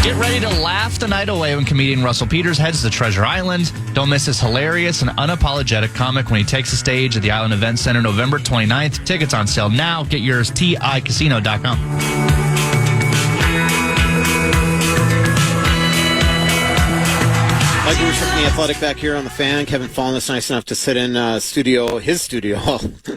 Get ready to laugh the night away when comedian Russell Peters heads to Treasure Island. Don't miss his hilarious and unapologetic comic when he takes the stage at the Island Event Center November 29th. Tickets on sale now. Get yours, TICasino.com. Mike Russo from The Athletic back here on the Fan. Kevin Fallon is nice enough to sit in his studio.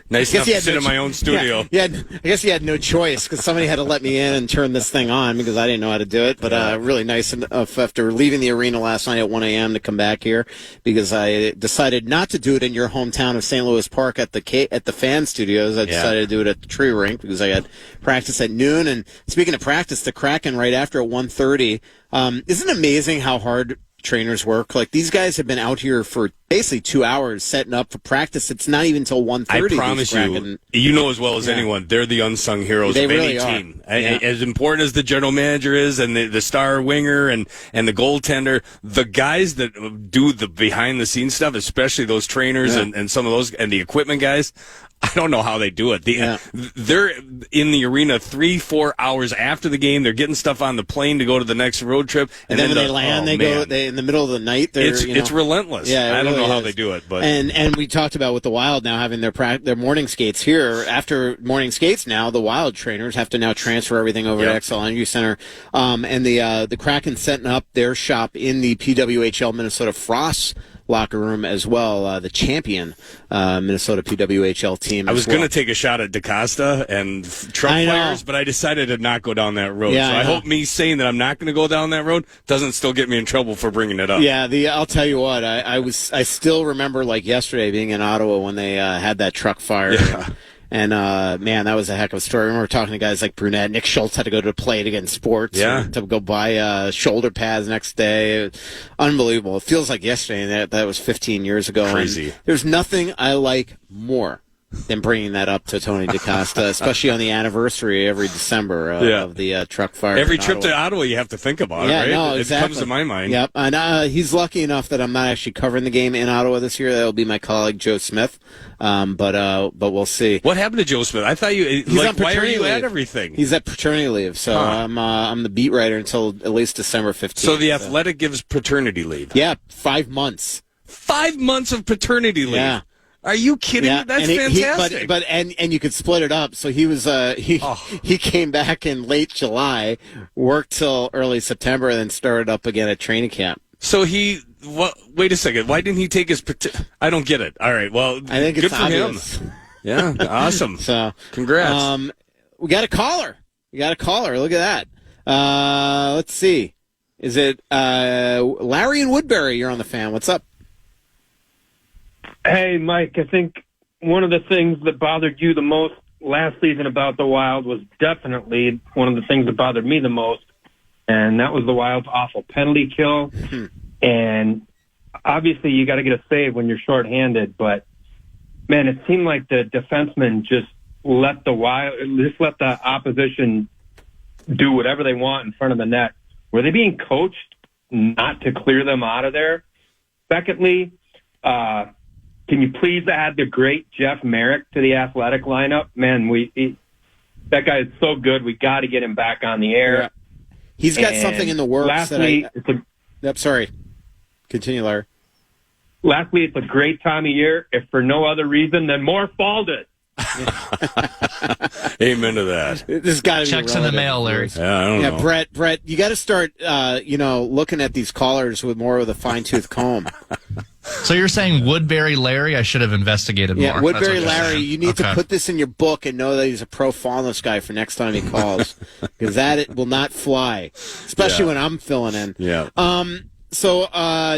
Nice enough to sit in my own studio. Yeah, I guess he had no choice because somebody had to let me in and turn this thing on because I didn't know how to do it. But really nice enough after leaving the arena last night at 1 a.m. to come back here because I decided not to do it in your hometown of St. Louis Park at the Fan Studios. I decided to do it at the Tree Rink because I got practice at noon. And speaking of practice, the Kraken right after at 1:30. Isn't it amazing how hard trainers work? Like, these guys have been out here for basically 2 hours setting up for practice. It's not even till 1:30. I promise you know as well as anyone, they're the unsung heroes of any team. As important as the general manager is and the star winger and the goaltender, the guys that do the behind the scenes stuff, especially those trainers and some of those and the equipment guys, I don't know how they do it. They're in the arena 3-4 hours after the game. They're getting stuff on the plane to go to the next road trip, and then when they land, they in the middle of the night. It's relentless. Yeah, I don't know how they do it, but and we talked about with the Wild now having their morning skates here. After morning skates, now the Wild trainers have to now transfer everything over to XL Energy Center, and the Kraken setting up their shop in the PWHL Minnesota Frost locker room as well, the champion Minnesota PWHL team. I was going to take a shot at DaCosta and truck fires, but I decided to not go down that road. Yeah, so I hope me saying that I'm not going to go down that road doesn't still get me in trouble for bringing it up. Yeah, I'll tell you what, I still remember like yesterday being in Ottawa when they had that truck fire. Yeah. And, man, that was a heck of a story. I remember talking to guys like Brunette. Nick Schultz had to go to play it against sports to go buy shoulder pads next day. Unbelievable. It feels like yesterday, and that was 15 years ago. Crazy. And there's nothing I like more than bringing that up to Tony DaCosta, especially on the anniversary every December of the truck fire. Every trip to Ottawa, you have to think about it, right? No, exactly. It comes to my mind. Yep, and he's lucky enough that I'm not actually covering the game in Ottawa this year. That'll be my colleague Joe Smith, but we'll see. What happened to Joe Smith? I thought he's on why are you leave. at everything? He's at paternity leave, so I'm the beat writer until at least December 15th. So the Athletic gives paternity leave. Yeah, 5 months. 5 months of paternity leave. Yeah. Are you kidding me? That's fantastic. But you could split it up. So he was he came back in late July, worked till early September, and then started up again at training camp. So wait a second. Why didn't he take his? I don't get it. All right. Well, I think good it's for obvious. him. Yeah, awesome. So congrats. We got a caller. Look at that. Let's see. Is it Larry in Woodbury? You're on the Fan. What's up? Hey, Mike, I think one of the things that bothered you the most last season about the Wild was definitely one of the things that bothered me the most, and that was the Wild's awful penalty kill. And obviously you got to get a save when you're shorthanded, but, man, it seemed like the defensemen just let the opposition do whatever they want in front of the net. Were they being coached not to clear them out of there? Secondly, can you please add the great Jeff Merrick to the Athletic lineup? Man, that guy is so good. We got to get him back on the air. Yeah. He's got something in the works. Lastly, sorry. Continue, Larry. Lastly, it's a great time of year, if for no other reason than more Falded. Amen to that. This got to be checks in the mail, Larry. Yeah, I don't know. Brett, you got to start, looking at these callers with more of a fine-tooth comb. So you're saying Woodbury Larry? I should have investigated more. Yeah, Woodbury Larry, you need to put this in your book and know that he's a pro Faunos guy for next time he calls, because that will not fly, especially when I'm filling in. Yeah. So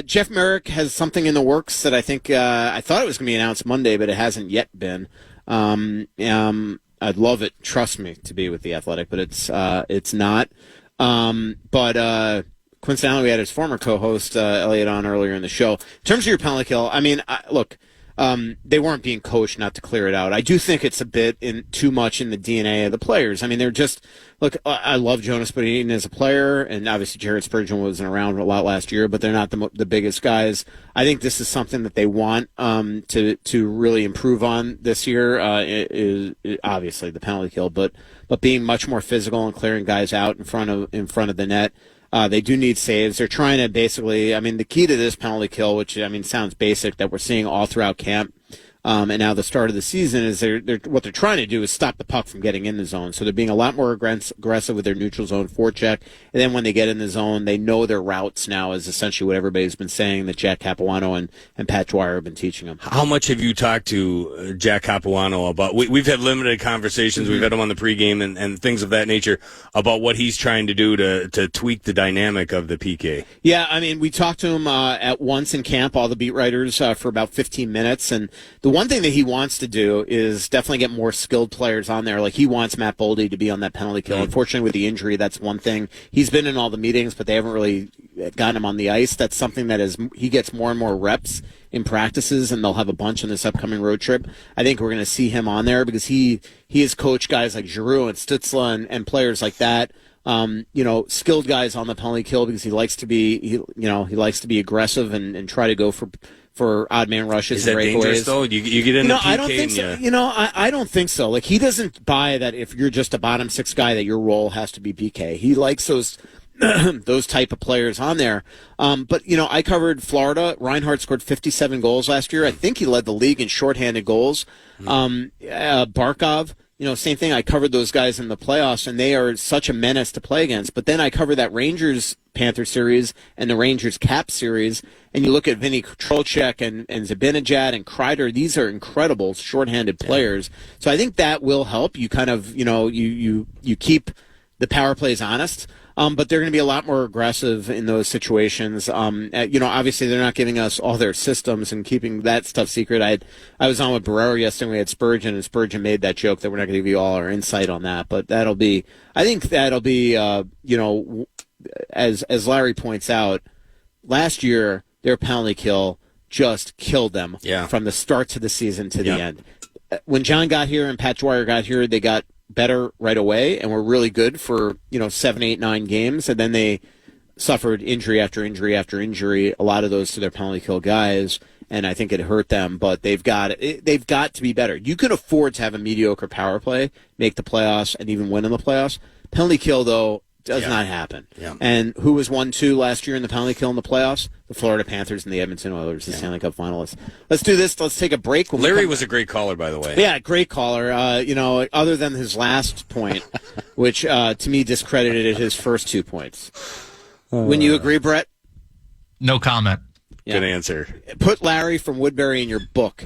Jeff Merrick has something in the works that I think I thought it was going to be announced Monday, but it hasn't yet been. I'd love it, trust me, to be with the Athletic, but it's not. But coincidentally, we had his former co-host Elliot on earlier in the show. In terms of your penalty kill, I mean, look, they weren't being coached not to clear it out. I do think it's a bit too much in the DNA of the players. I mean, they're just look. I love Jonas Bodine as a player, and obviously Jared Spurgeon wasn't around a lot last year, but they're not the biggest guys. I think this is something that they want to really improve on this year. Is obviously the penalty kill, but being much more physical and clearing guys out in front of the net. They do need saves. They're trying to basically, the key to this penalty kill, which, sounds basic, that we're seeing all throughout camp, and now the start of the season is what they're trying to do is stop the puck from getting in the zone. So they're being a lot more aggressive with their neutral zone forecheck. And then when they get in the zone, they know their routes now is essentially what everybody's been saying that Jack Capuano and Pat Dwyer have been teaching them. How much have you talked to Jack Capuano about? We've had limited conversations. Mm-hmm. We've had him on the pregame and things of that nature about what he's trying to do to tweak the dynamic of the PK. Yeah, we talked to him at once in camp, all the beat writers, for about 15 minutes. And the one thing that he wants to do is definitely get more skilled players on there. Like he wants Matt Boldy to be on that penalty kill. Unfortunately, with the injury, that's one thing. He's been in all the meetings, but they haven't really gotten him on the ice. That's something that he gets more and more reps in practices, and they'll have a bunch on this upcoming road trip. I think we're going to see him on there because he has coached guys like Giroux and Stützle and players like that. Skilled guys on the penalty kill because he likes to be aggressive and try to go for odd man rushes. Is that dangerous though? You get in the PK. I don't think so. I don't think so. Like he doesn't buy that if you're just a bottom six guy that your role has to be PK. He likes those those type of players on there. But I covered Florida. Reinhart scored 57 goals last year. I think he led the league in shorthanded goals. Barkov. Same thing. I covered those guys in the playoffs, and they are such a menace to play against. But then I covered that Rangers-Panther series and the Rangers-Cap series, and you look at Vinny Trocheck and Zibanejad and Kreider. These are incredible shorthanded players. So I think that will help. You kind of, you keep the power plays honest. But they're going to be a lot more aggressive in those situations. Obviously they're not giving us all their systems and keeping that stuff secret. I was on with Barrero yesterday. We had Spurgeon, and Spurgeon made that joke that we're not going to give you all our insight on that. But I think that'll be, as Larry points out, last year their penalty kill just killed them from the start to the season to the end. When John got here and Pat Dwyer got here, they got better right away and were really good for 7, 8, 9 games, and then they suffered injury after injury after injury, a lot of those to their penalty kill guys, and I think it hurt them. But they've got to be better. You can afford to have a mediocre power play, make the playoffs, and even win in the playoffs. Penalty kill though does not happen. And who was 1-2 last year in the penalty kill in the playoffs? The Florida Panthers and the Edmonton Oilers, the Stanley Cup finalists. Let's do this. Let's take a break. Larry was a great caller, by the way. Yeah, great caller. Other than his last point, which to me discredited his first 2 points. Wouldn't you agree, Brett? No comment. Good answer. Put Larry from Woodbury in your book,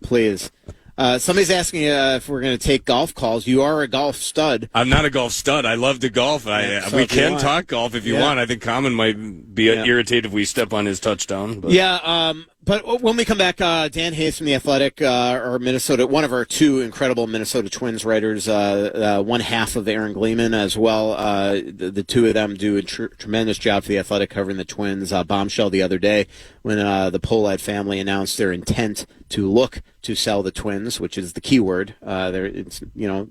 please. Somebody's asking if we're going to take golf calls. You are a golf stud. I'm not a golf stud. I love to golf. We can talk golf if you want. I think Common might be irritated if we step on his touchdown. But. Yeah, but when we come back, Dan Hayes from The Athletic, one of our 2 incredible Minnesota Twins writers, one half of Aaron Gleeman as well. The 2 of them do a tremendous job for The Athletic covering the Twins. Bombshell the other day when the Pohlad family announced their intent to look to sell the Twins, which is the key word. You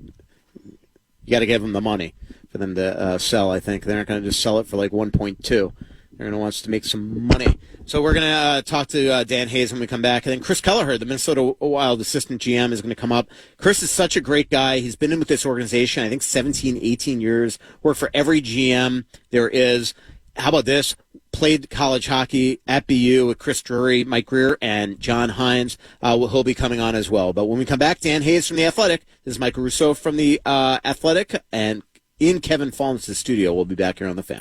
got to give them the money for them to sell. I think they're not going to just sell it for like 1.2. They're going to want us to make some money. So we're going to talk to Dan Hayes when we come back. And then Chris Kelleher, the Minnesota Wild assistant GM, is going to come up. Chris is such a great guy. He's been in with this organization, I think, 17, 18 years. Worked for every GM there is. How about this? Played college hockey at BU with Chris Drury, Mike Greer, and John Hines. He'll be coming on as well. But when we come back, Dan Hayes from The Athletic. This is Mike Russo from The Athletic. And in Kevin Fallon's studio, we'll be back here on The Fan.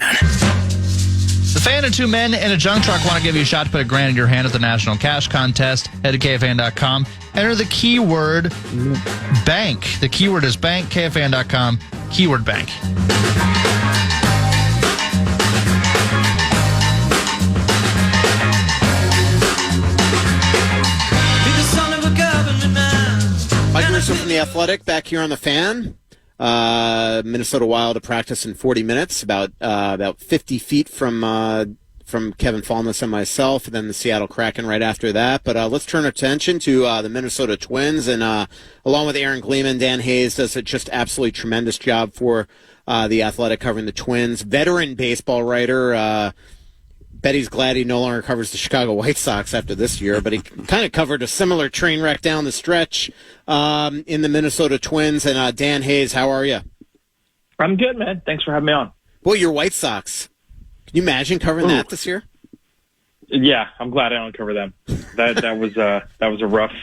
The Fan and 2 men in a junk truck want to give you a shot to put $1,000 in your hand at the National Cash Contest. Head to KFAN.com. Enter the keyword bank. The keyword is bank. KFAN.com. Keyword bank. Mike Russo from The Athletic back here on The Fan. Minnesota Wild to practice in 40 minutes, about 50 feet from Kevin Fallness and myself, and then the Seattle Kraken right after that. But let's turn our attention to the Minnesota Twins, and along with Aaron Gleeman, Dan Hayes does a just absolutely tremendous job for The Athletic covering the Twins. Veteran baseball writer. Bet he's glad he no longer covers the Chicago White Sox after this year, but he kind of covered a similar train wreck down the stretch in the Minnesota Twins. And Dan Hayes, how are you? I'm good, man. Thanks for having me on. Boy, your White Sox. Can you imagine covering that this year? Yeah, I'm glad I don't cover them. That was a rough.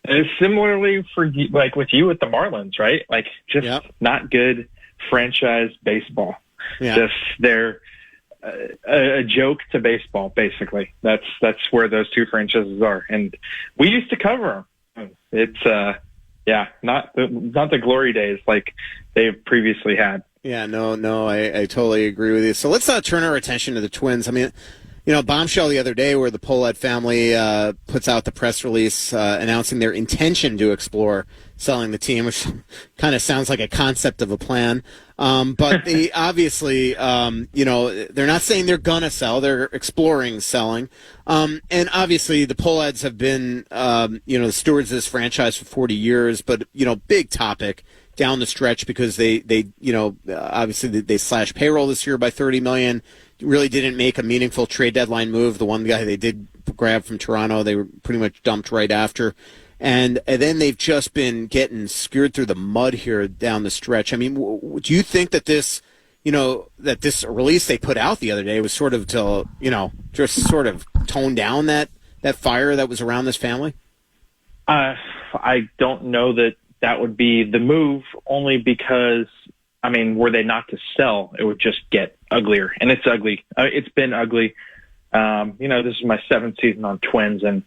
And similarly for like with you with the Marlins, right? Like just not good franchise baseball. Yeah. Just they're a joke to baseball, basically. That's where those two franchises are, and we used to cover them. It's not the glory days like they've previously had. Yeah, no, I totally agree with you. So let's turn our attention to the Twins. I mean, bombshell the other day where the Pohlad family puts out the press release announcing their intention to explore selling the team, which kind of sounds like a concept of a plan. But they obviously, they're not saying they're going to sell. They're exploring selling. And obviously the Pohlads have been, the stewards of this franchise for 40 years, but, big topic down the stretch because they obviously they slashed payroll this year by $30 million. Really didn't make a meaningful trade deadline move. The one guy they did grab from Toronto, they were pretty much dumped right after. And then they've just been getting skewered through the mud here down the stretch. I mean, do you think that this, that this release they put out the other day was sort of to, just sort of tone down that fire that was around this family? I don't know that would be the move, only because, I mean, were they not to sell, it would just get uglier. And it's ugly. It's been ugly. This is my 7th season on Twins, and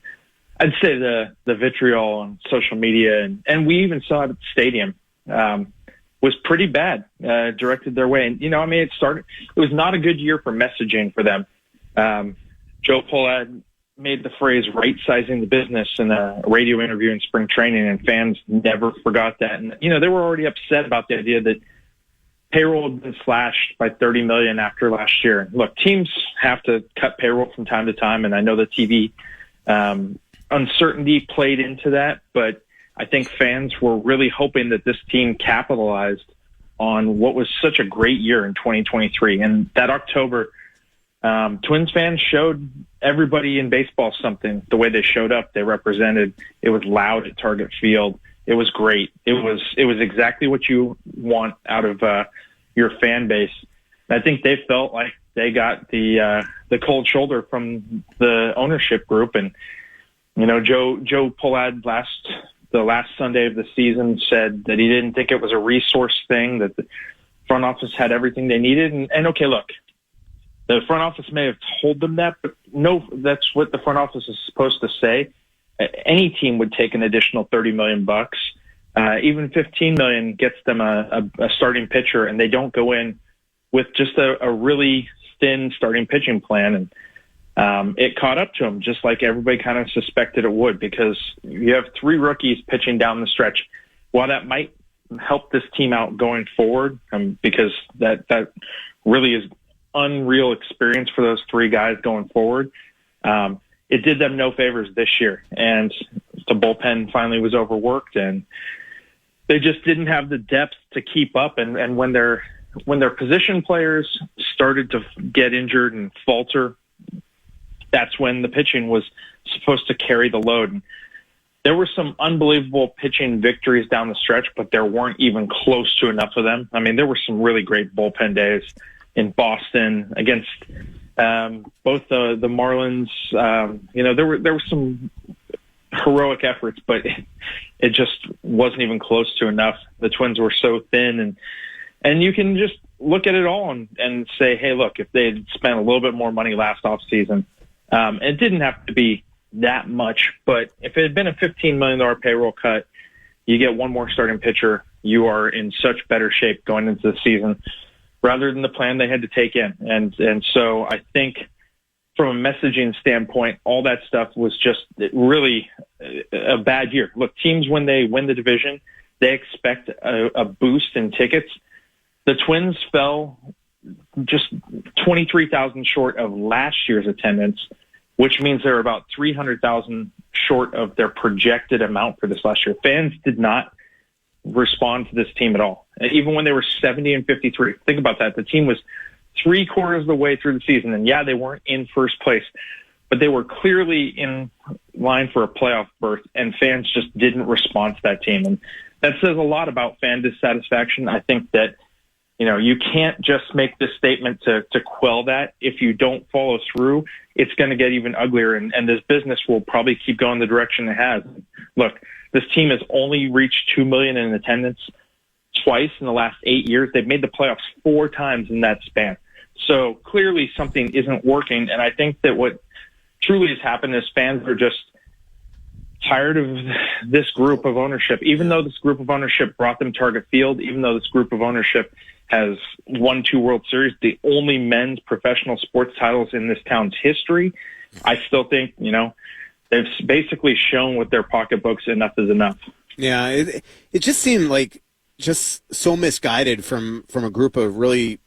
I'd say the vitriol on social media, and we even saw it at the stadium, was pretty bad, directed their way. And, it was not a good year for messaging for them. Joe Pohlad made the phrase right-sizing the business in a radio interview in spring training, and fans never forgot that. And, they were already upset about the idea that payroll had been slashed by $30 million after last year. Look, teams have to cut payroll from time to time, and I know the TV uncertainty played into that, but I think fans were really hoping that this team capitalized on what was such a great year in 2023. And that October, Twins fans showed everybody in baseball something. The way they showed up, they represented. It was loud at Target Field. It was great. It was exactly what you want out of your fan base. And I think they felt like they got the cold shoulder from the ownership group. And Joe Pohlad the last Sunday of the season said that he didn't think it was a resource thing, that the front office had everything they needed. And okay, look, the front office may have told them that, but no, that's what the front office is supposed to say. Any team would take an additional $30 million. Even $15 million gets them a starting pitcher, and they don't go in with just a really thin starting pitching plan. And it caught up to them, just like everybody kind of suspected it would, because you have 3 rookies pitching down the stretch. While that might help this team out going forward, because that really is unreal experience for those 3 guys going forward, it did them no favors this year. And the bullpen finally was overworked, and they just didn't have the depth to keep up. And when their position players started to get injured and falter, that's when the pitching was supposed to carry the load. And there were some unbelievable pitching victories down the stretch, but there weren't even close to enough of them. I mean, there were some really great bullpen days in Boston against both the Marlins. There were some heroic efforts, but it just wasn't even close to enough. The Twins were so thin, and you can just look at it all and say, hey, look, if they had spent a little bit more money last offseason, it didn't have to be that much, but if it had been a $15 million payroll cut, you get one more starting pitcher, you are in such better shape going into the season rather than the plan they had to take in. And so I think from a messaging standpoint, all that stuff was just really a bad year. Look, teams, when they win the division, they expect a boost in tickets. The Twins fell just 23,000 short of last year's attendance, which means they're about 300,000 short of their projected amount for this last year. Fans did not respond to this team at all. Even when they were 70-53, think about that. The team was 3/4 of the way through the season, and yeah, they weren't in first place, but they were clearly in line for a playoff berth, and fans just didn't respond to that team. And that says a lot about fan dissatisfaction. I think that You can't just make this statement to quell that. If you don't follow through, it's going to get even uglier, and this business will probably keep going the direction it has. Look, this team has only reached 2 million in attendance twice in the last 8 years. They've made the playoffs 4 times in that span. So clearly something isn't working, and I think that what truly has happened is fans are just tired of this group of ownership. Even though this group of ownership brought them Target Field, even though this group of ownership has won 2 World Series, the only men's professional sports titles in this town's history, I still think, they've basically shown with their pocketbooks enough is enough. Yeah, it just seemed like just so misguided from a group of really,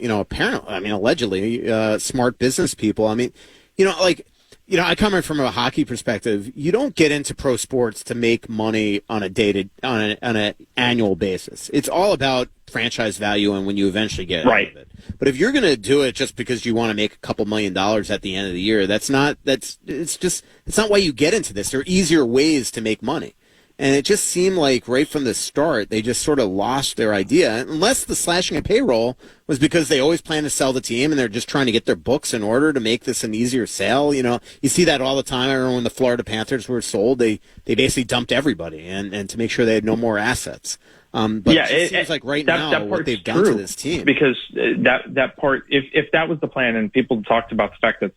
apparently, allegedly smart business people. I come from a hockey perspective. You don't get into pro sports to make money on an annual basis. It's all about franchise value and when you eventually get out of it. But if you're going to do it just because you want to make a couple $1 million at the end of the year, it's not why you get into this. There are easier ways to make money. And it just seemed like right from the start, they just sort of lost their idea. Unless the slashing of payroll was because they always plan to sell the team and they're just trying to get their books in order to make this an easier sale. You see that all the time. I remember when the Florida Panthers were sold, they basically dumped everybody and to make sure they had no more assets. But it seems like right now what they've done to this team. Because that part, if that was the plan, and people talked about the fact that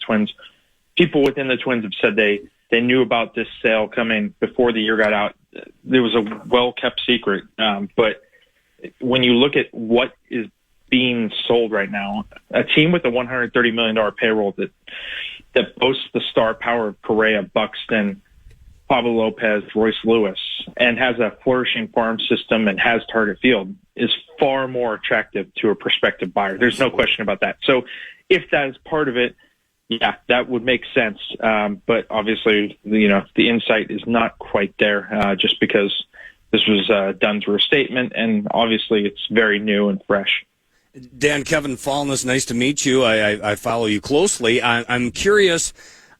people within the Twins have said they knew about this sale coming before the year got out. There was a well-kept secret. But when you look at what is being sold right now, a team with a $130 million payroll that boasts the star power of Correa, Buxton, Pablo Lopez, Royce Lewis, and has a flourishing farm system and has Target Field is far more attractive to a prospective buyer. There's no question about that. So if that is part of it, yeah, that would make sense. But obviously, the insight is not quite there just because this was done through a statement, and obviously it's very new and fresh. Dan, Kevin Fallness, nice to meet you. I follow you closely. I'm curious,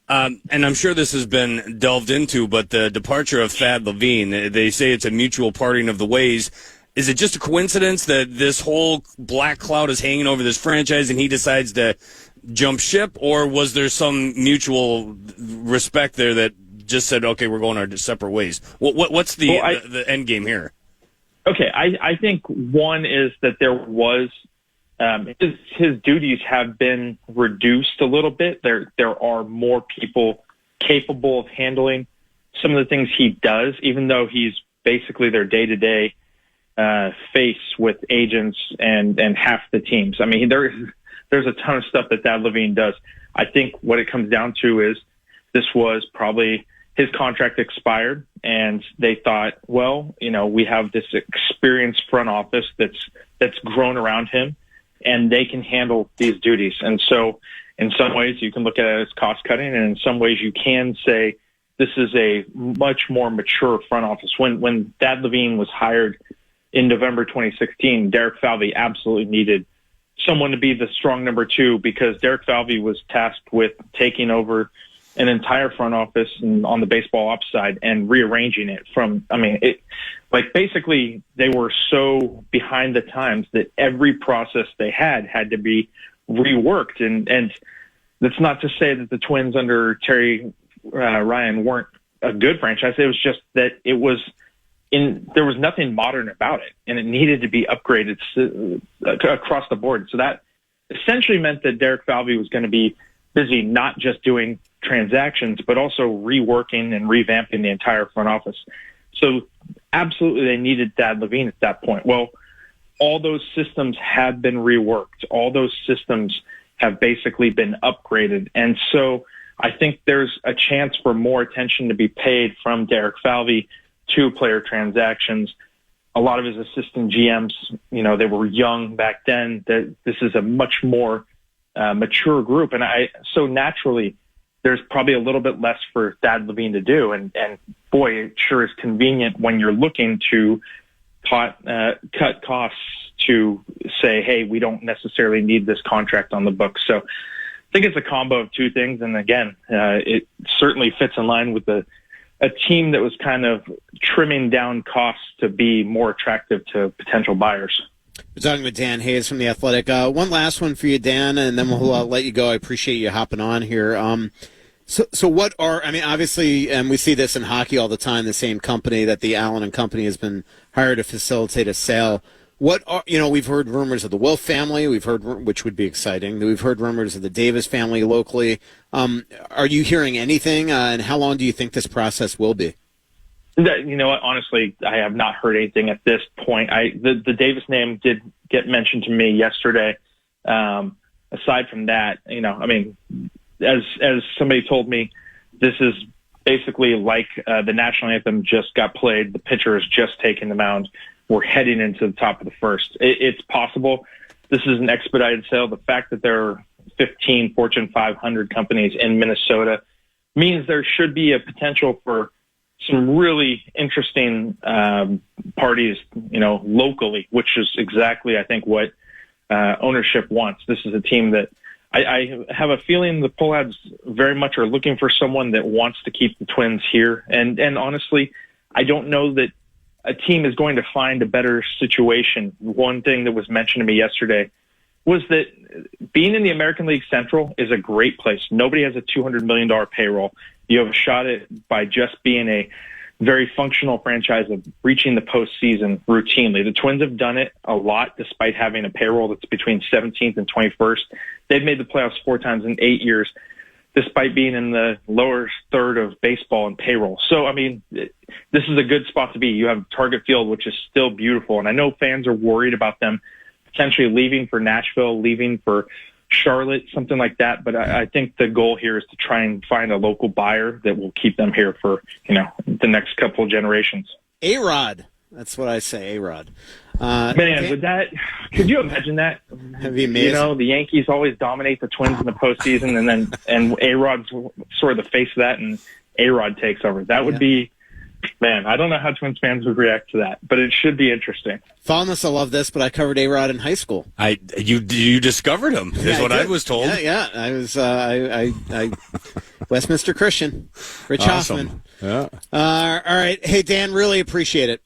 and I'm sure this has been delved into, but the departure of Thad Levine, they say it's a mutual parting of the ways. Is it just a coincidence that this whole black cloud is hanging over this franchise and he decides to jump ship, or was there some mutual respect there that just said, okay, we're going our separate ways? What's the end game here? Okay, I think one is that there was his duties have been reduced a little bit. There are more people capable of handling some of the things he does, even though he's basically their day-to-day face with agents and half the teams. I mean, there's a ton of stuff that Thad Levine does. I think what it comes down to is this was probably his contract expired, and they thought, well, we have this experienced front office that's grown around him, and they can handle these duties. And so in some ways you can look at it as cost cutting, and in some ways you can say this is a much more mature front office. When Thad Levine was hired in November 2016, Derek Falvey absolutely needed someone to be the strong number 2, because Derek Falvey was tasked with taking over an entire front office and on the baseball ops side and rearranging it basically they were so behind the times that every process they had to be reworked. And that's not to say that the Twins under Terry Ryan weren't a good franchise. It was just that there was nothing modern about it, and it needed to be upgraded across the board. So that essentially meant that Derek Falvey was going to be busy not just doing transactions, but also reworking and revamping the entire front office. So absolutely they needed Thad Levine at that point. Well, all those systems have been reworked. All those systems have basically been upgraded. And so I think there's a chance for more attention to be paid from Derek Falvey to player transactions. A lot of his assistant GMs, they were young back then. This is a much more mature group. And so naturally, there's probably a little bit less for Thad Levine to do. And boy, it sure is convenient when you're looking to cut costs to say, hey, we don't necessarily need this contract on the books. So I think it's a combo of two things. And again, it certainly fits in line with a team that was kind of trimming down costs to be more attractive to potential buyers. We're talking with Dan Hayes from The Athletic. One last one for you, Dan, and then we'll let you go. I appreciate you hopping on here. So what are, I mean, obviously, and we see this in hockey all the time, the same company that the Allen and Company has been hired to facilitate a sale. What are, we've heard rumors of the Wolf family, which would be exciting. We've heard rumors of the Davis family locally. Are you hearing anything, and how long do you think this process will be? You know what? Honestly, I have not heard anything at this point. The Davis name did get mentioned to me yesterday. Aside from that, I mean, as somebody told me, this is basically like the national anthem just got played. The pitcher has just taken the mound. We're heading into the top of the first. It's possible. This is an expedited sale. The fact that there are 15 Fortune 500 companies in Minnesota means there should be a potential for some really interesting parties, locally, which is exactly, I think, what ownership wants. This is a team that I have a feeling the Pohlads very much are looking for someone that wants to keep the Twins here. And honestly, I don't know that a team is going to find a better situation. One thing that was mentioned to me yesterday was that being in the American League Central is a great place. Nobody has a $200 million payroll. You have a shot at by just being a very functional franchise of reaching the postseason routinely. The Twins have done it a lot despite having a payroll that's between 17th and 21st. They've made the playoffs 4 times in 8 years, despite being in the lower third of baseball and payroll. So, I mean, this is a good spot to be. You have Target Field, which is still beautiful, and I know fans are worried about them potentially leaving for Nashville, leaving for Charlotte, something like that. But I think the goal here is to try and find a local buyer that will keep them here for, the next couple of generations. A-Rod. That's what I say, A-Rod. Could you imagine that? That'd be amazing. The Yankees always dominate the Twins in the postseason, and A-Rod's sort of the face of that, and A-Rod takes over. That would be, man, I don't know how Twins fans would react to that, but it should be interesting. Fondness, I love this, but I covered A-Rod in high school. You discovered him, is what I was told. Yeah. I was, I Westminster Christian, Rich Awesome. Hoffman. Yeah. All right. Hey, Dan, really appreciate it.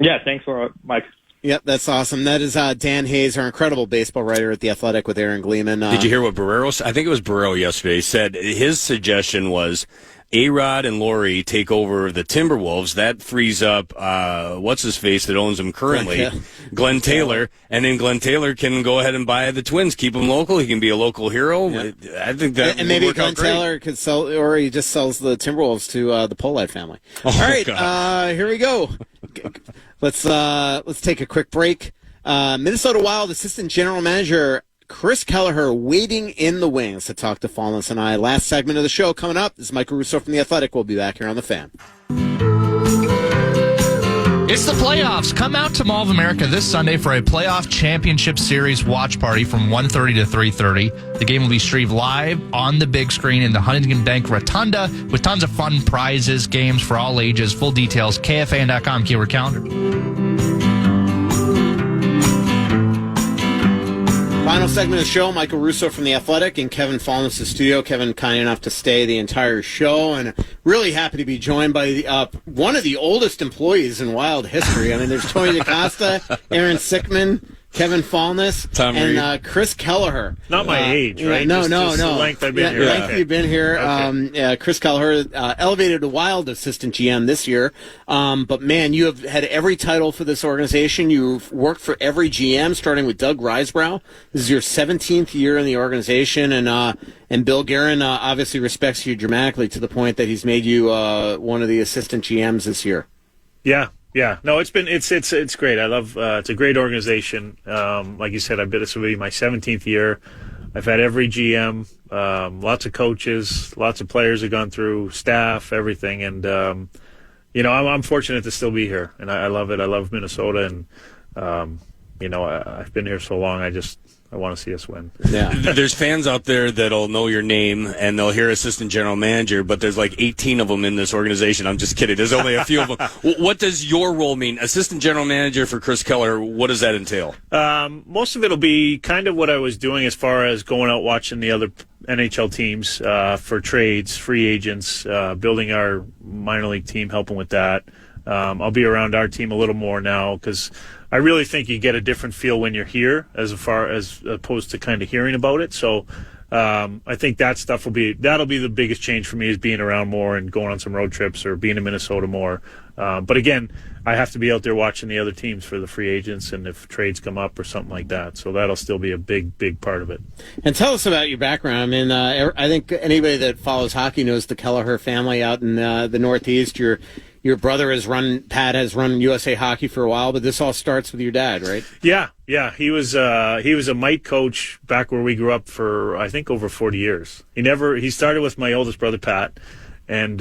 Yeah, thanks a lot, Mike. Yep, that's awesome. That is Dan Hayes, our incredible baseball writer at The Athletic with Aaron Gleeman. Did you hear what Barrero said? I think it was Barrero yesterday. He said his suggestion was A-Rod and Laurie take over the Timberwolves. That frees up, what's-his-face that owns them currently, Glenn Taylor. And then Glenn Taylor can go ahead and buy the Twins, keep him local. He can be a local hero. Yeah. I think that and maybe Glenn Taylor could sell, or he just sells the Timberwolves to the Pohlad family. All right, here we go. Let's take a quick break. Minnesota Wild assistant general manager Chris Kelleher waiting in the wings to talk to Fallness and I. Last segment of the show coming up. This is Michael Russo from The Athletic. We'll be back here on The Fan. It's the playoffs. Come out to Mall of America this Sunday for a playoff championship series watch party from 1:30 to 3:30. The game will be streamed live on the big screen in the Huntington Bank Rotunda with tons of fun prizes, games for all ages. Full details, KFAN.com, keyword calendar. Final segment of the show, Michael Russo from The Athletic and Kevin Fallness in the studio. Kevin kind enough to stay the entire show, and really happy to be joined by one of the oldest employees in Wild history. I mean, there's Tony DaCosta, Aaron Sickman, Kevin Fallness, and Chris Kelleher. Not my age, right? No. The length I've been here. Length you've been here. Okay. Chris Kelleher elevated to Wild assistant GM this year. But, man, you have had every title for this organization. You've worked for every GM, starting with Doug Risebrough. This is your 17th year in the organization. And Bill Guerin obviously respects you dramatically to the point that he's made you one of the assistant GMs this year. Yeah. No, it's great. I love it's a great organization. Like you said, this will be my 17th year. I've had every GM, lots of coaches, lots of players have gone through, staff, everything, and I'm fortunate to still be here, and I love it. I love Minnesota, and I've been here so long. I want to see us win. Yeah. There's fans out there that'll know your name and they'll hear assistant general manager, but there's like 18 of them in this organization. I'm just kidding. There's only a few of them. What does your role mean? Assistant general manager for Chris Kelleher, what does that entail? Most of it will be kind of what I was doing as far as going out watching the other NHL teams for trades, free agents, building our minor league team, helping with that. I'll be around our team a little more now because I really think you get a different feel when you're here as opposed to kind of hearing about it. So I think that stuff that'll be the biggest change for me, is being around more and going on some road trips or being in Minnesota more. But again, I have to be out there watching the other teams for the free agents and if trades come up or something like that. So that'll still be a big part of it. And tell us about your background. I mean, I think anybody that follows hockey knows the Kelleher family out in the Northeast. Your brother Pat has run USA Hockey for a while, but this all starts with your dad, right? Yeah. He was a mite coach back where we grew up for, I think, over 40 years. He started with my oldest brother, Pat, and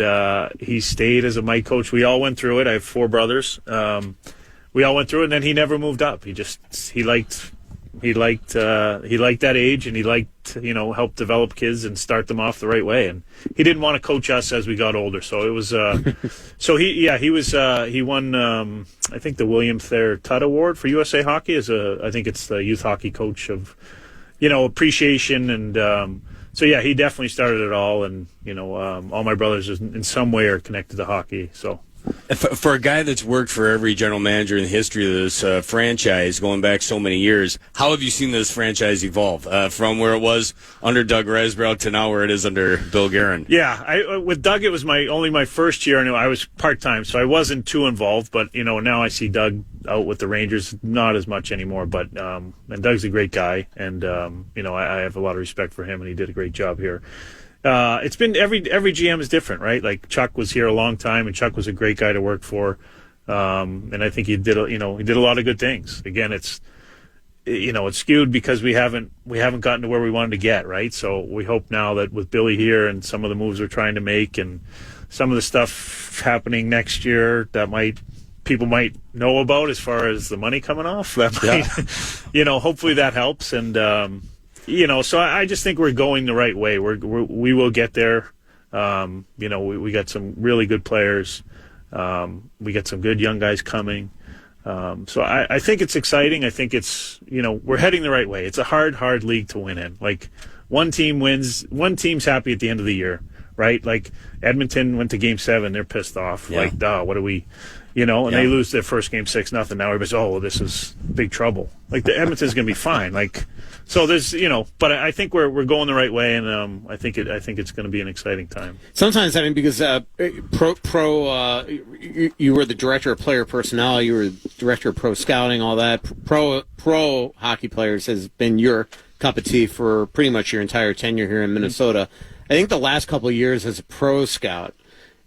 he stayed as a mite coach. We all went through it. I have 4 brothers. We all went through it, and then he never moved up. He liked that age, and he liked, help develop kids and start them off the right way. And he didn't want to coach us as we got older. So it was, he won, I think, the William Thayer Tutt Award for USA Hockey I think it's the youth hockey coach of, appreciation. And, he definitely started it all. And, all my brothers in some way are connected to hockey. So. For a guy that's worked for every general manager in the history of this franchise, going back so many years, how have you seen this franchise evolve from where it was under Doug Risebrough to now where it is under Bill Guerin? Yeah, with Doug, it was only my first year, and I was part-time, so I wasn't too involved. But, now I see Doug out with the Rangers, not as much anymore. But and Doug's a great guy, and, I have a lot of respect for him, and he did a great job here. It's been every GM is different, right? Like Chuck was here a long time, and Chuck was a great guy to work for. And I think he did a lot of good things. Again, it's skewed because we haven't gotten to where we wanted to get, right? So we hope now that with Billy here and some of the moves we're trying to make and some of the stuff happening next year that people might know about as far as the money coming off, that might, hopefully that helps. And, so I just think we're going the right way. We will get there. We got some really good players. We got some good young guys coming. So I think it's exciting. I think it's, we're heading the right way. It's a hard league to win in. Like one team wins, one team's happy at the end of the year, right? Like Edmonton went to Game 7, they're pissed off. Yeah. Like, what do we, and they lose their first game 6-0. Now everybody's, this is big trouble. Like the Edmonton's going to be fine. Like, so there's, but I think we're going the right way, and I think it's going to be an exciting time. Sometimes, because you were the director of player personnel, you were director of pro scouting, all that. Pro hockey players has been your cup of tea for pretty much your entire tenure here in Minnesota. I think the last couple of years as a pro scout,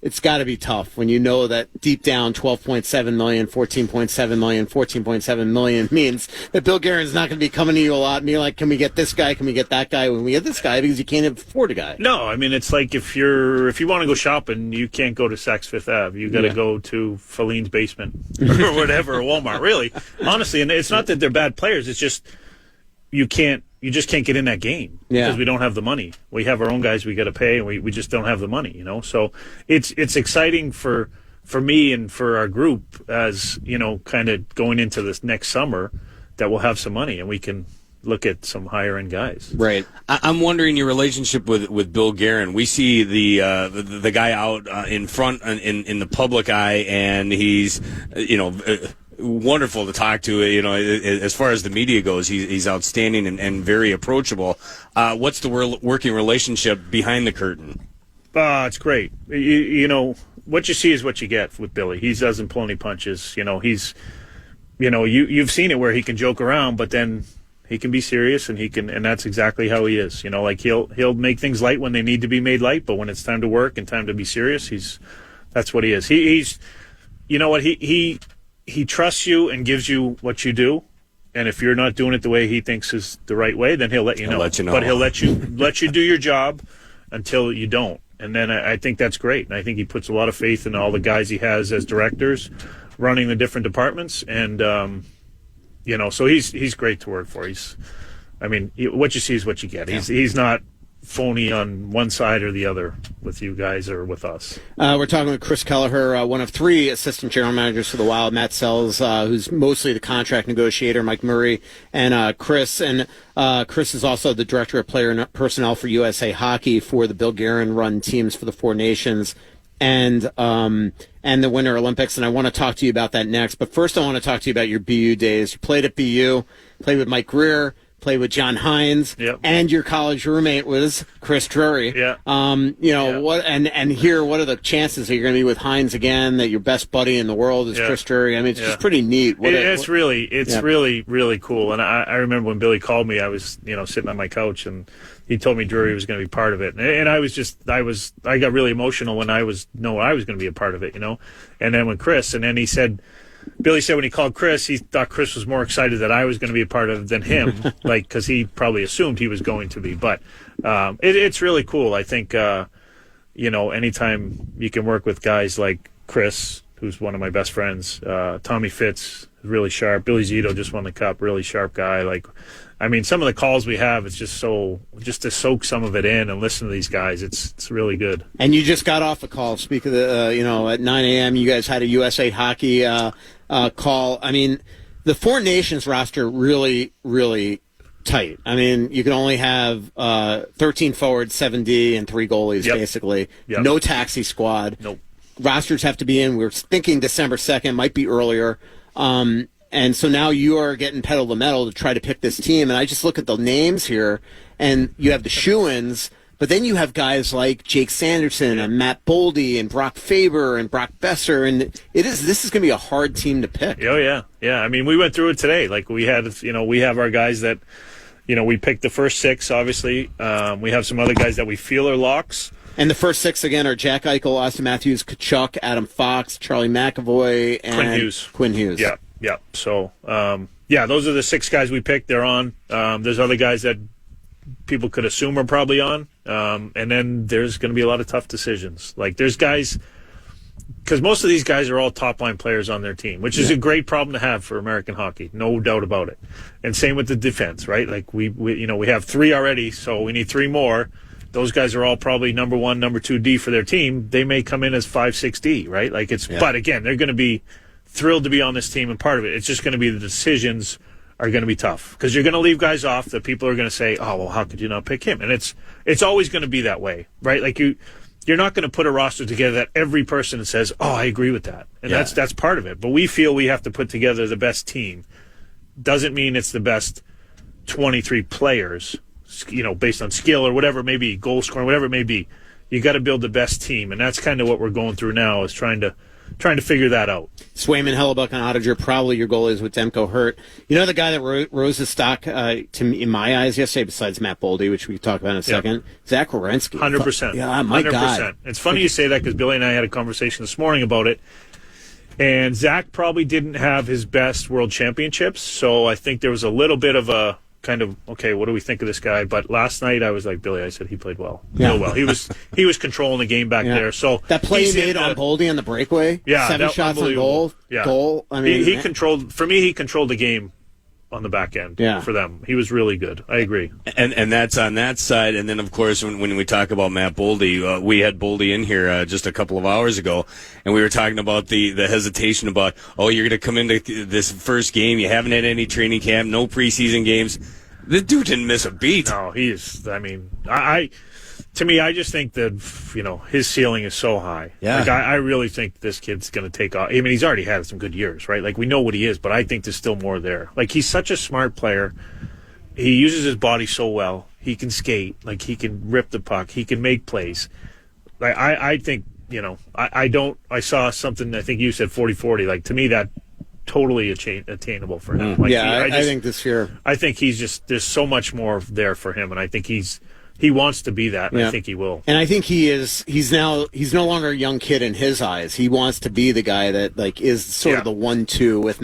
it's got to be tough when you know that deep down 12.7 million, 14.7 million, 14.7 million means that Bill Guerin's not going to be coming to you a lot and be like, can we get this guy? Can we get that guy? When we get this guy, because you can't afford a guy. No, it's like if you want to go shopping, you can't go to Saks Fifth Ave. You got to go to Feline's basement or whatever, or Walmart. Really, honestly, and it's not that they're bad players. It's just you just can't get in that game because we don't have the money. We have our own guys we got to pay, and we just don't have the money, So it's exciting for me and for our group as, kind of going into this next summer that we'll have some money and we can look at some higher end guys. Right. I'm wondering your relationship with Bill Guerin. We see the guy out in front in the public eye, and he's wonderful to talk to. As far as the media goes, he's outstanding and very approachable. What's the working relationship behind the curtain? It's great. What you see is what you get with Billy. He doesn't pull any punches. He's you've seen it where he can joke around, but then he can be serious, and that's exactly how he is. Like he'll make things light when they need to be made light, but when it's time to work and time to be serious, that's what he is. He's he trusts you and gives you what you do, and if you're not doing it the way he thinks is the right way, then he'll let you know. But he'll let you do your job until you don't, and then I think that's great. And I think he puts a lot of faith in all the guys he has as directors, running the different departments, and so he's great to work for. What you see is what you get. He's not phony on one side or the other with you guys or with us. We're talking with Chris Kelleher, one of 3 assistant general managers for the Wild. Matt Sells, who's mostly the contract negotiator, Mike Murray, and Chris. And Chris is also the director of player personnel for USA Hockey for the Bill Guerin run teams for the 4 Nations. and the Winter Olympics, and I want to talk to you about that next. But first, I want to talk to you about your BU days. You played at BU, played with Mike Greer, played with John Hines, and your college roommate was Chris Drury. What and here, what are the chances that you're going to be with Hines again? That your best buddy in the world is Chris Drury? I mean, it's just pretty neat. It's really cool. And I remember when Billy called me, I was sitting on my couch and he told me Drury was going to be part of it, and I got really emotional when I was going to be a part of it, and then when Billy said when he called Chris, he thought Chris was more excited that I was going to be a part of it than him, because he probably assumed he was going to be. But it's really cool. I think, anytime you can work with guys like Chris, who's one of my best friends, Tommy Fitz, really sharp. Billy Zito just won the Cup, really sharp guy. Some of the calls we have, it's just to soak some of it in and listen to these guys, it's really good. And you just got off a call. Speak of the, at 9 a.m., you guys had a USA Hockey call. I mean, the Four Nations roster really, really tight. I mean, you can only have 13 forwards, 7D, and 3 goalies, basically. Yep. No taxi squad. Nope. Rosters have to be in. We're thinking December 2nd, might be earlier. And so now you are getting pedal to the metal to try to pick this team. And I just look at the names here, and you have the shoo-ins, but then you have guys like Jake Sanderson and Matt Boldy and Brock Faber and Brock Besser, and this is going to be a hard team to pick. Oh, yeah. Yeah, I mean, we went through it today. We have our guys that, we picked the first 6, obviously. We have some other guys that we feel are locks. And the first 6, again, are Jack Eichel, Austin Matthews, Kachuk, Adam Fox, Charlie McAvoy, and Quinn Hughes. Yeah. Yeah. So, those are the 6 guys we picked. They're on. There's other guys that people could assume are probably on. And then there's going to be a lot of tough decisions. There's guys, because most of these guys are all top-line players on their team, which is a great problem to have for American hockey, no doubt about it. And same with the defense, right? We have 3 already, so we need 3 more. Those guys are all probably number 1, number 2 D for their team. They may come in as 5, 6 D, right? But again, they're going to be thrilled to be on this team and part of it. It's just going to be the decisions are going to be tough because you're going to leave guys off that people are going to say, oh, well, how could you not pick him? And it's always going to be that way, right? You're not going to put a roster together that every person says, oh, I agree with that. And that's part of it. But we feel we have to put together the best team. Doesn't mean it's the best 23 players, based on skill or whatever it may be, goal scoring, whatever it may be. You got to build the best team. And that's kind of what we're going through now is trying to figure that out. Swayman, Hellebuck, and Oettinger, probably your goalies with Demko hurt. The guy that rose the stock to me, in my eyes yesterday, besides Matt Boldy, which we can talk about in a second, Zach Werenski. 100%. Yeah, my 100%. God. It's funny you say that because Billy and I had a conversation this morning about it. And Zach probably didn't have his best world championships, so I think there was a little bit of a kind of, okay, what do we think of this guy? But last night I was like, Billy, I said he played well. Real well. He was controlling the game back there. So that play he made on Boldy on the breakaway, 7 shots on goal. Yeah. Goal. I mean, he controlled the game on the back end for them. He was really good. I agree. And that's on that side. And then, of course, when we talk about Matt Boldy, we had Boldy in here just a couple of hours ago, and we were talking about the hesitation about, oh, you're going to come into this first game. You haven't had any training camp, no preseason games. The dude didn't miss a beat. No, he is. I mean, to me, I just think that, his ceiling is so high. Yeah. I really think this kid's going to take off. I mean, he's already had some good years, right? We know what he is, but I think there's still more there. He's such a smart player. He uses his body so well. He can skate. He can rip the puck. He can make plays. I think, I saw something, I think you said 40-40. To me, that totally attainable for him. I think this year. I think there's so much more there for him, and I think he wants to be that, and I think he will. And I think he's no longer a young kid in his eyes. He wants to be the guy that is sort of the 1-2 with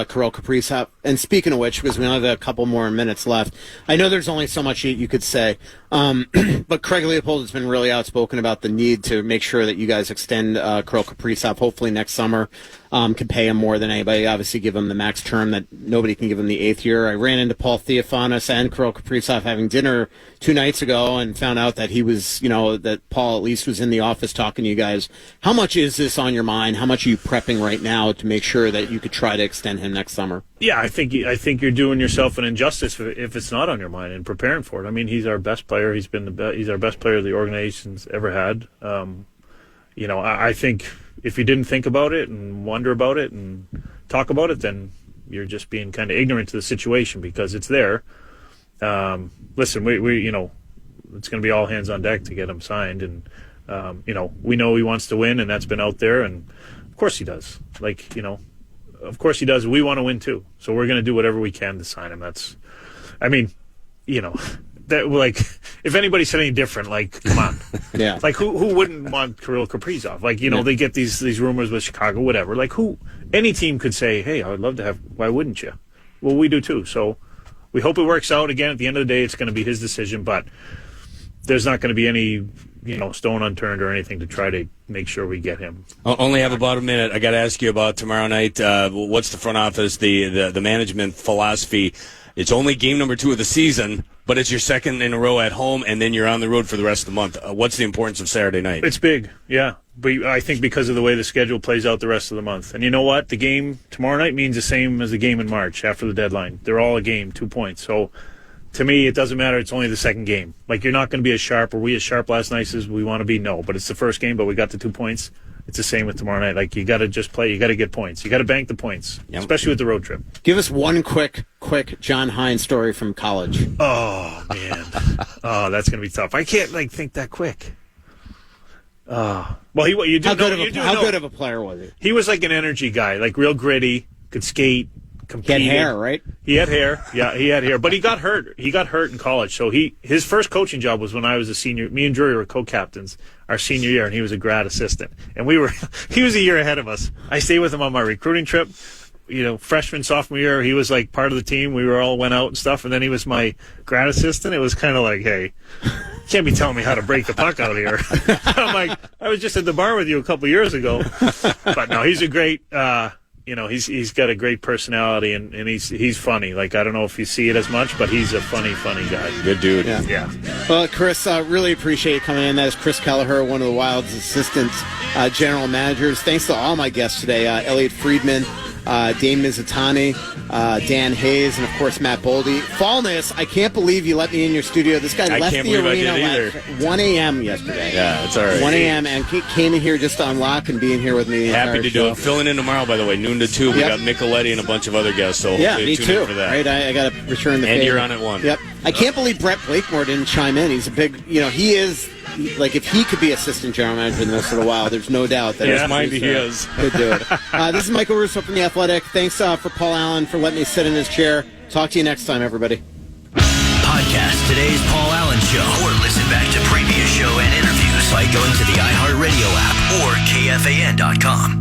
Kirill Kaprizov. And speaking of which, because we only have a couple more minutes left, I know there's only so much you could say, but Craig Leopold has been really outspoken about the need to make sure that you guys extend Kirill Kaprizov, hopefully next summer. Can pay him more than anybody. Obviously, give him the max term that nobody can give him the 8th year. I ran into Paul Theophanis and Kirill Kaprizov having dinner 2 nights ago and found out that he was, that Paul at least was in the office talking to you guys. How much is this on your mind? How much are you prepping right now to make sure that you could try to extend him next summer? Yeah, I think you're doing yourself an injustice if it's not on your mind and preparing for it. I mean, he's our best player. He's our best player the organization's ever had. I think if you didn't think about it and wonder about it and talk about it, then you're just being kind of ignorant to the situation because it's there. Listen, we it's going to be all hands on deck to get him signed, and we know he wants to win, and that's been out there, and of course he does. Of course he does. We want to win too, so we're going to do whatever we can to sign him. If anybody said any different, come on. Yeah. Who wouldn't want Kirill Kaprizov? They get these rumors with Chicago, whatever. Any team could say, hey, I would love to have, why wouldn't you? Well, we do too. So we hope it works out. Again, at the end of the day, it's going to be his decision, but there's not going to be any, stone unturned or anything to try to make sure we get him. I'll only have about a minute. I got to ask you about tomorrow night. What's the front office, the management philosophy? It's only game number 2 of the season, but it's your second in a row at home, and then you're on the road for the rest of the month. What's the importance of Saturday night? It's big, yeah. But I think because of the way the schedule plays out the rest of the month. And you know what? The game tomorrow night means the same as the game in March after the deadline. They're all a game, 2 points. So to me, it doesn't matter. It's only the second game. You're not going to be as sharp. Were we as sharp last night as we want to be? No. But it's the first game, but we got the 2 points. It's the same with tomorrow night. You got to just play. You got to get points. You got to bank the points, especially with the road trip. Give us one quick John Hines story from college. Oh, man. That's going to be tough. I can't, think that quick. Well, how good of a player was he? He was like an energy guy, real gritty, could skate, competed. He had hair, right? He had hair. Yeah, he had hair. But he got hurt. He got hurt in college. So his first coaching job was when I was a senior. Me and Drury were co-captains our senior year, and he was a grad assistant. And he was a year ahead of us. I stayed with him on my recruiting trip. Freshman, sophomore year, he was part of the team. We all went out and stuff, and then he was my grad assistant. It was kind of hey, you can't be telling me how to break the puck out here. I'm I was just at the bar with you a couple years ago. But no, he's a great, he's got a great personality, and he's funny. I don't know if you see it as much, but he's a funny guy. Good dude. Yeah. Well, Chris, really appreciate you coming in. That is Chris Kelleher, one of the Wild's assistant general managers. Thanks to all my guests today, Elliot Friedman, Dane Mizutani, Dan Hayes, and of course Matt Boldy. Fallness, I can't believe you let me in your studio. This guy left the arena at 1 a.m. yesterday. Yeah, it's all right. 1 a.m. and came in here just to unlock and being here with me. Happy to do it. Filling in tomorrow, by the way, noon to 2. We got Micheletti and a bunch of other guests. So me tune too. in for that. Right, I got to return the favor. And you're on at 1. Yep. I can't believe Brett Blakemore didn't chime in. He's a big, he is. If he could be assistant general manager in the Minnesota Wild, there's no doubt that he is. Could do it. This is Michael Russo from The Athletic. Thanks for Paul Allen for letting me sit in his chair. Talk to you next time, everybody. Podcast today's Paul Allen Show, or listen back to previous show and interviews by going to the iHeartRadio app or KFAN.com.